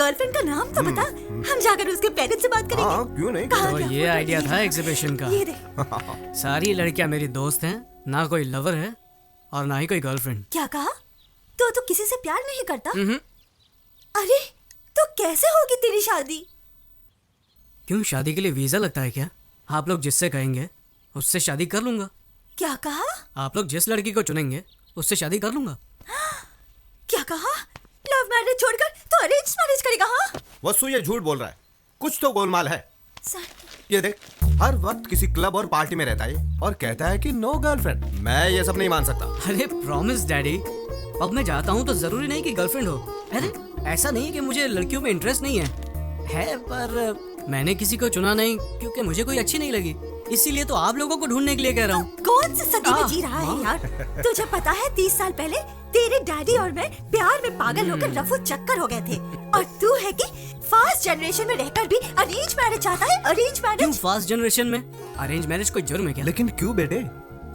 Girlfriend का नाम तो बता, हम जाकर उसके पेरेंट्स से बात करेंगे। हाँ, क्यों नहीं? कहाँ तो गया ये फोटो? आइडिया था एग्जीबिशन का। ये दे। सारी लड़कियां मेरी दोस्त हैं, ना कोई लवर है और ना ही कोई गर्लफ्रेंड। क्या कहा? तो किसी से प्यार नहीं करता? अरे तो कैसे होगी तेरी शादी? क्यों, शादी के लिए वीजा लगता है क्या? आप लोग जिससे कहेंगे उससे शादी कर लूंगा। क्या कहा? आप लोग जिस लड़की को चुनेंगे उससे शादी कर लूंगा। क्या कहा? लव मैरिज छोड़कर तो अरेंज मैरिज करेगा? हाँ वसु ये झूठ बोल रहा है, कुछ तो गोलमाल है। सर, ये देख, हर वक्त किसी क्लब और पार्टी में रहता है और कहता है कि नो गर्लफ्रेंड। मैं ये सब नहीं मान सकता। अरे प्रॉमिस डैडी, अब मैं जाता हूँ तो जरूरी नहीं कि गर्लफ्रेंड हो। अरे ऐसा नहीं है कि मुझे लड़कियों में इंटरेस्ट नहीं है पर मैंने किसी को चुना नहीं क्योंकि मुझे कोई अच्छी नहीं लगी, इसीलिए तो आप लोगों को ढूंढने के लिए कह रहा हूँ। कौन सी सदी में जी रहा है यार? तुझे पता है 30 साल पहले तेरे डैडी और मैं प्यार में पागल होकर रफू चक्कर हो गए थे, और तू है कि फास्ट जनरेशन में रहकर भी अरेंज मैरिज चाहता है। अरेंज क्यों मैरिज? फास्ट जनरेशन में अरेंज मैरिज कोई जुर्म है क्या? लेकिन क्यों बेटे,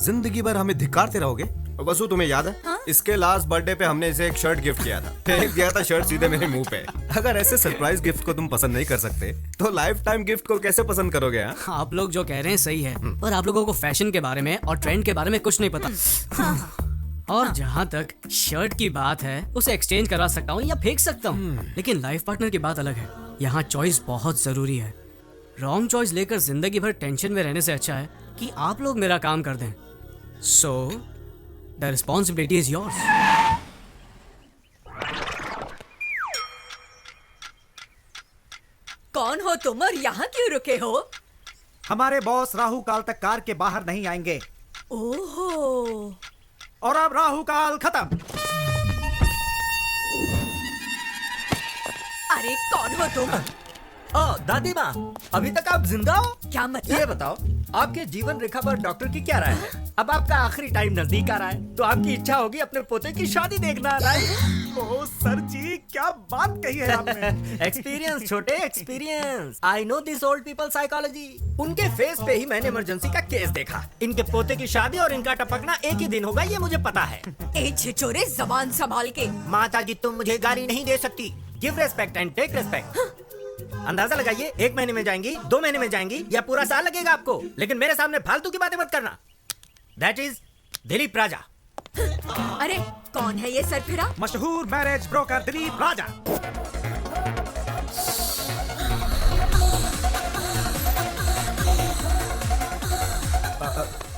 जिंदगी भर हमें धिक्कारते रहोगे? वसु तुम्हें याद है? हाँ? इसके लास्ट बर्थडे पे हमने इसे एक शर्ट गिफ्ट किया था। फेंक दिया था शर्ट सीधे मेरे मुंह पे। अगर ऐसे सरप्राइज गिफ्ट को तुम पसंद नहीं कर सकते तो लाइफ टाइम गिफ्ट को कैसे पसंद करोगे? हाँ? आप लोग जो कह रहे हैं सही है, पर आप लोगों को फैशन के बारे में और ट्रेंड के बारे में कुछ नहीं पता। और जहाँ तक शर्ट की बात है, उसे एक्सचेंज करवा सकता हूँ या फेंक सकता हूँ, लेकिन लाइफ पार्टनर की बात अलग है। यहाँ चॉइस बहुत जरूरी है। रॉन्ग चॉइस लेकर जिंदगी भर टेंशन में रहने से अच्छा है कि आप लोग मेरा काम कर दें। So the responsibility is yours. कौन हो तुम और यहाँ क्यों रुके हो? हमारे बॉस राहु काल तक कार के बाहर नहीं आएंगे ओहो, और अब राहु काल खत्म। अरे कौन हो तुम? दादी माँ, अभी तक आप जिंदा हो? क्या मतलब? ये बताओ, आपके जीवन रेखा पर डॉक्टर की क्या राय है? अब आपका आखिरी टाइम नजदीक आ रहा है, तो आपकी इच्छा होगी अपने पोते की शादी देखना, राइट? ओह सर जी, क्या बात कही है आपने। एक्सपीरियंस छोटे, experience. I know this old people psychology. उनके फेस पे ही मैंने इमरजेंसी का केस देखा। इनके पोते की शादी और इनका टपकना एक ही दिन होगा, ये मुझे पता है। ए छिछोरे, जबान संभाल के। माता जी, तुम मुझे गाली नहीं दे सकती। Give respect and take respect. अंदाजा लगाइए, 1 महीने में जाएंगी, 2 महीने में जाएंगी या पूरा साल लगेगा आपको, लेकिन मेरे सामने फालतू की बातें मत करना। दैट इज दिलीप राजा। अरे कौन है ये सरफिरा? मशहूर मैरिज ब्रोकर दिलीप राजा।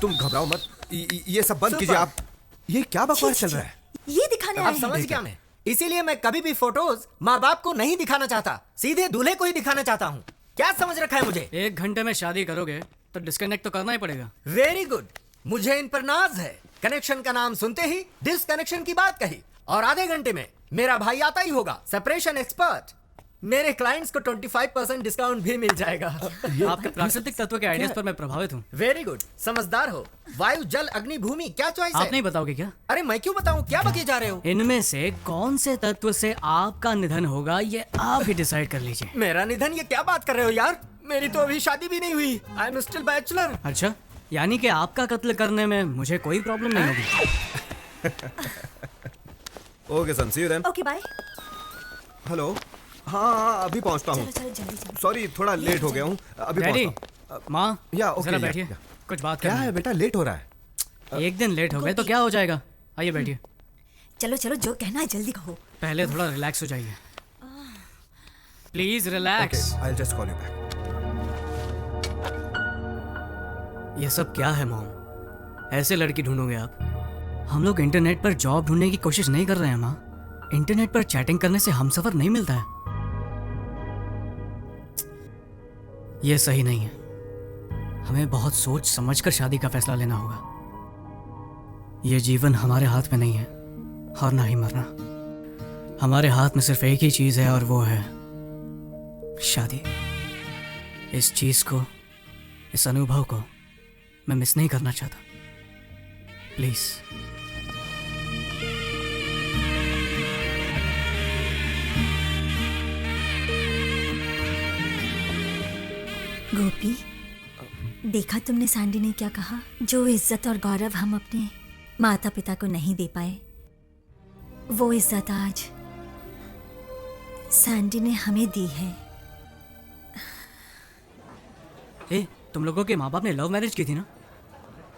तुम घबराओ मत, ये सब बंद कीजिए आप। ये क्या बकवास चल रहा है? ये दिखाने आए आप हैं। समझ क्या मैं? इसीलिए मैं कभी भी फोटोज माँ बाप को नहीं दिखाना चाहता, सीधे दूल्हे को ही दिखाना चाहता हूँ। क्या समझ रखा है मुझे? 1 घंटे में शादी करोगे तो डिस्कनेक्ट तो करना ही पड़ेगा। वेरी गुड, मुझे इन पर नाज है। कनेक्शन का नाम सुनते ही डिसकनेक्शन की बात कही, और आधे घंटे में मेरा भाई आता ही होगा, सेपरेशन एक्सपर्ट। मेरे क्लाइंट्स को 25% डिस्काउंट भी मिल जाएगा। आपके प्राकृतिक तत्व के आइडियाज पर मैं प्रभावित हूँ। वेरी गुड, समझदार हो। वायु, जल, अग्नि, भूमि, क्या चॉइस है? आप नहीं बताओगे क्या? अरे मैं क्यों बताऊं, क्या बके जा रहे हो? इनमें से कौन से तत्व से आपका निधन होगा ये आप ही डिसाइड कर लीजिए। मेरा निधन? ये क्या बात कर रहे हो यार? मेरी तो अभी शादी भी नहीं हुई। I am still bachelor. अच्छा, यानी कि आपका कत्ल करने में मुझे कोई प्रॉब्लम नहीं होगी। Okay son, see you then. Okay bye. Hello, हाँ अभी पहुंचता हूँ। चलो चलो जल्दी जल्दी। सॉरी, थोड़ा लेट हो गया हूँ, अभी डैडी, पहुंचता हूँ। माँ, या, ओके, जरा या, बैठिए, या। कुछ बात क्या करनी है बेटा, लेट हो रहा है? है। एक दिन लेट हो गए तो क्या हो जाएगा? आइए बैठिए। चलो चलो, जो कहना है जल्दी कहो। पहले थोड़ा रिलैक्स हो जाइए, please relax. I will just call you back. ये सब क्या है मॉम? ऐसे लड़की ढूंढोगे आप? हम लोग इंटरनेट पर जॉब ढूंढने की कोशिश नहीं कर रहे हैं माँ। इंटरनेट पर चैटिंग करने से हमसफर नहीं मिलता है। ये सही नहीं है। हमें बहुत सोच समझकर शादी का फैसला लेना होगा। ये जीवन हमारे हाथ में नहीं है और ना ही मरना। हमारे हाथ में सिर्फ एक ही चीज है और वो है शादी। इस चीज को, इस अनुभव को मैं मिस नहीं करना चाहता। प्लीज। गोपी, देखा तुमने सैंडी ने क्या कहा? जो इज्जत और गौरव हम अपने माता पिता को नहीं दे पाए, वो इज्जत आज सैंडी ने हमें दी है। ए, तुम लोगों के माँ बाप ने लव मैरिज की थी ना?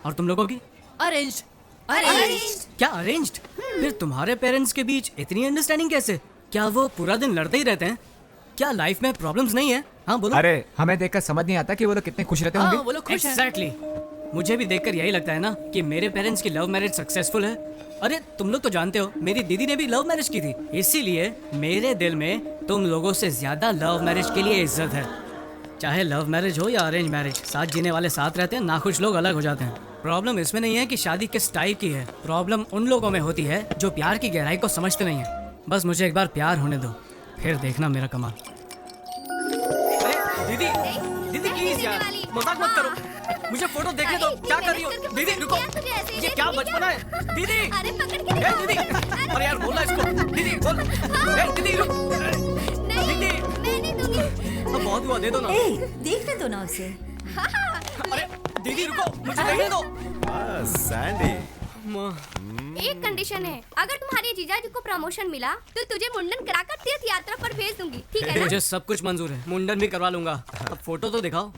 और तुम लोगों की? अरेंज्ड। क्या अरेंज्ड? फिर तुम्हारे पेरेंट्स के बीच इतनी अंडरस्टैंडिंग कैसे? क्या वो पूरा दिन लड़ते ही रहते हैं? क्या लाइफ में प्रॉब्लम्स नहीं है? हाँ बोलो। अरे हमें देखकर समझ नहीं आता कि वो लोग कितने खुश रहते होंगे। वो लोग खुश हैं। एग्जैक्टली। मुझे भी देखकर यही लगता है ना कि मेरे पेरेंट्स की लव मैरिज सक्सेसफुल है। अरे तुम लोग तो जानते हो मेरी दीदी ने भी लव मैरिज की थी, इसीलिए मेरे दिल में तुम लोगों से ज्यादा लव मैरिज के लिए इज्जत है। चाहे लव मैरिज हो या अरेंज मैरिज, साथ जीने वाले साथ रहते हैं, नाखुश लोग अलग हो जाते हैं। प्रॉब्लम इसमें नहीं है कि शादी किस टाइप की है, प्रॉब्लम उन लोगों में होती है जो प्यार की गहराई को समझते नहीं है। बस मुझे एक बार प्यार होने दो, फिर देखना मेरा कमाल। दीदी, दीदी प्लीज यार, मजाक मत करो, मुझे फोटो देखने दो। क्या कर रही हो दीदी? रुको, ये क्या बचपना है दीदी? अरे पकड़ के दीदी, अरे यार बोला इसको। दीदी बोल। दीदी रुक। दीदी, मैं नहीं दूंगी। अब बहुत हुआ, दे दो ना। ए, देखने दो ना उसे। अरे दीदी रुको, मुझे देखने दो। सैंडी, एक कंडीशन है, अगर तुम्हारे जीजाजी को प्रमोशन मिला तो तुझे मुंडन कराकर तीर्थ यात्रा पर भेज दूंगी, ठीक है ना? मुझे सब कुछ मंजूर है, मुंडन भी करवा लूंगा। अब फोटो तो दिखाओ।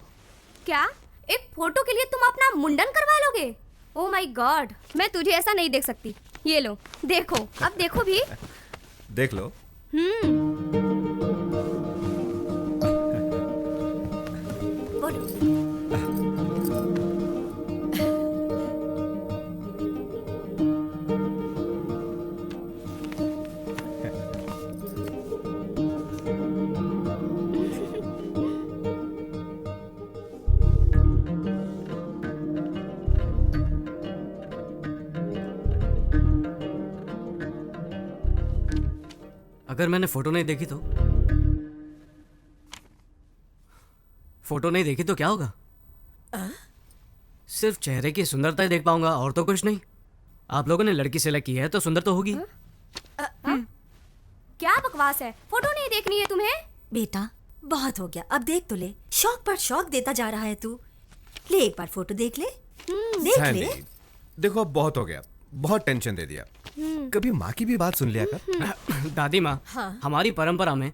क्या एक फोटो के लिए तुम अपना मुंडन करवा लोगे? ओ माय गॉड, मैं तुझे ऐसा नहीं देख सकती। ये लो देखो, अब देखो भी। देख लो। बोलो। अगर मैंने फोटो नहीं देखी तो? फोटो नहीं देखी तो क्या होगा? सिर्फ चेहरे की सुंदरता ही देख पाऊंगा और तो कुछ नहीं। आप लोगों ने लड़की सेलेक्ट की है तो सुंदर तो होगी। क्या बकवास है, फोटो नहीं देखनी है तुम्हें? बेटा बहुत हो गया, अब देख तो ले। शौक पर शौक देता जा रहा है तू। ले एक बार फोटो देख ले। देख सैंडी, ले। देखो अब बहुत हो गया, बहुत टेंशन दे दिया। कभी माँ की भी बात सुन लिया कर। दादी माँ, हमारी परंपरा में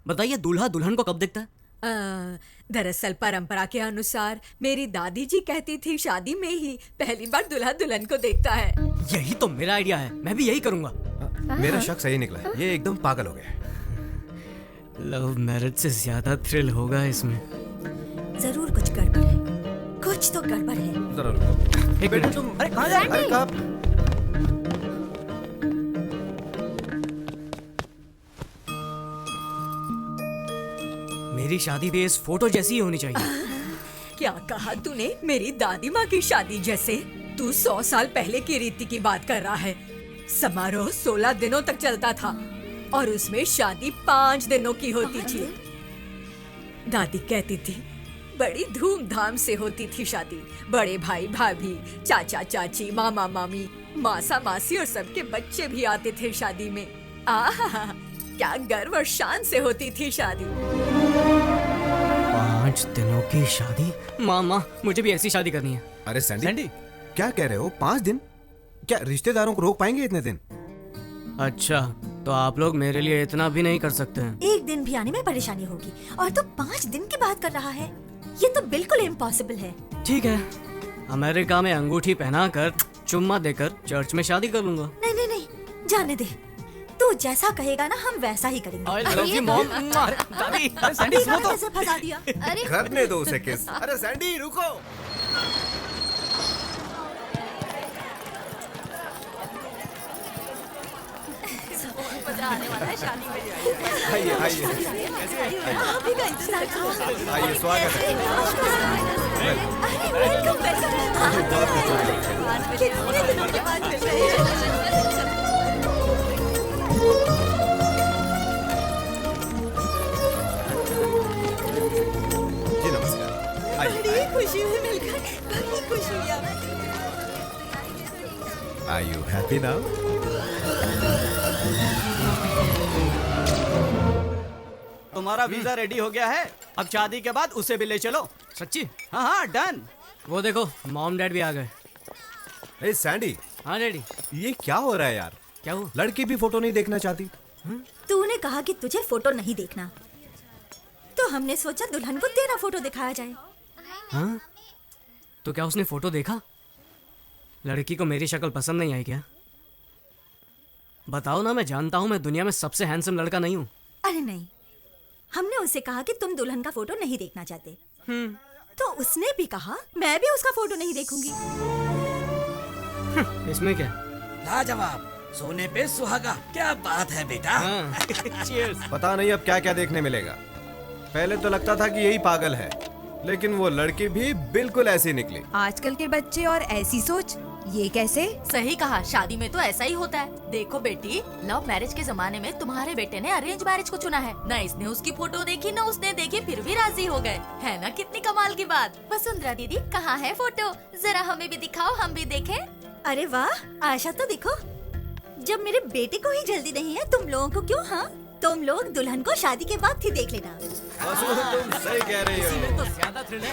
बताइए दूल्हा दुल्हन को कब दिखता है? दरअसल परंपरा के अनुसार मेरी दादी जी कहती थी शादी में ही पहली बार दूल्हा दुल्हन को देखता है। यही तो मेरा आइडिया है, मैं भी यही करूंगा। मेरा शक सही निकला है, ये एकदम पागल हो गया। लव मैरिज से ज्यादा थ्रिल होगा इसमें। जरूर कुछ गड़बड़ है, कुछ तो गड़बड़ है। जरा रुको। एक बेटा मिनट। तुम, अरे कहाँ जा रहे? अरे कहाँ? मेरी शादी भी इस फोटो जैसी ही होनी चाहिए। क्या कहा तूने? मेरी दादी माँ की शादी जैसे? तू 100 साल पहले की रीति की बात कर रहा है। समारोह 16 दिनों तक चलता था और उसमें शादी 5 दिनों की होती थी। दादी कहती थी बड़ी धूमधाम से होती थी शादी। बड़े भाई भाभी, चाचा चाची, मामा मामी, मासा मासी और सबके बच्चे भी आते थे शादी में। आहा, क्या गर्व और शान से होती थी शादी। 5 दिनों की शादी? माँ, मुझे भी ऐसी शादी करनी है। अरे सैंडी, क्या कह रहे हो? 5 दिन? क्या रिश्तेदारों को रोक पाएंगे इतने दिन? अच्छा, तो आप लोग मेरे लिए इतना भी नहीं कर सकते हैं? एक दिन भी आने में परेशानी होगी और तू 5 दिन की बात कर रहा है। ये तो बिल्कुल इम्पॉसिबल है। ठीक है, अमेरिका में अंगूठी पहनाकर चुम्मा देकर चर्च में शादी कर लूंगा। नहीं नहीं नहीं, जाने दे। तू जैसा कहेगा ना हम वैसा ही करेंगे। I love you, mom. दादी, सैंडी देखा सुनो तो। कैसे फंसा दिया। अरे करने दो उसे किस। अरे सैंडी रुको। आइए आइए आप ही का इंतजार करो। आइए, स्वागत है। अरे वेलकम वेलकम। कितने दिनों के बाद मिल रहे हैं। जी नमस्कार। आइए। बड़ी खुशी हुई मिलकर, बड़ी खुशी हुई। Are you happy now? तुम्हारा वीजा रेडी हो गया है, अब शादी के बाद उसे भी ले चलो। सच्ची? हाँ हाँ डन। वो देखो, मॉम डैड भी आ गए। सैंडी, हाँ डैडी। ये क्या हो रहा है यार? क्या हुआ? लड़की भी फोटो नहीं देखना चाहती। तूने कहा कि तुझे फोटो नहीं देखना, तो हमने सोचा दुल्हन को तेरा फोटो दिखाया जाए। हाँ? तो क्या उसने फोटो देखा? लड़की को मेरी शक्ल पसंद नहीं आई क्या? बताओ ना, मैं जानता हूँ मैं दुनिया में सबसे हैंडसम लड़का नहीं हूँ। अरे नहीं, हमने उससे कहा कि तुम दुल्हन का फोटो नहीं देखना चाहते। तो उसने भी कहा मैं भी उसका फोटो नहीं देखूंगी। इसमें क्या? लाजवाब, सोने पे सुहागा, क्या बात है बेटा। पता नहीं अब क्या क्या देखने मिलेगा। पहले तो लगता था कि यही पागल है, लेकिन वो लड़की भी बिल्कुल ऐसी निकली। आजकल के बच्चे और ऐसी सोच, ये कैसे? सही कहा, शादी में तो ऐसा ही होता है। देखो बेटी, लव मैरिज के जमाने में तुम्हारे बेटे ने अरेंज मैरिज को चुना है। न इसने उसकी फोटो देखी न उसने देखी, फिर भी राजी हो गए। है ना कितनी कमाल की बात। वसुंधरा दीदी, कहाँ है फोटो? जरा हमें भी दिखाओ, हम भी देखें। अरे वाह, आशा तो देखो। जब मेरे बेटे को ही जल्दी नहीं है, तुम लोगों को क्यों? हाँ, तुम लोग दुल्हन को शादी के बाद ही देख लेना। तुम सही कह रही हो। तो ज्यादा थ्रिल है।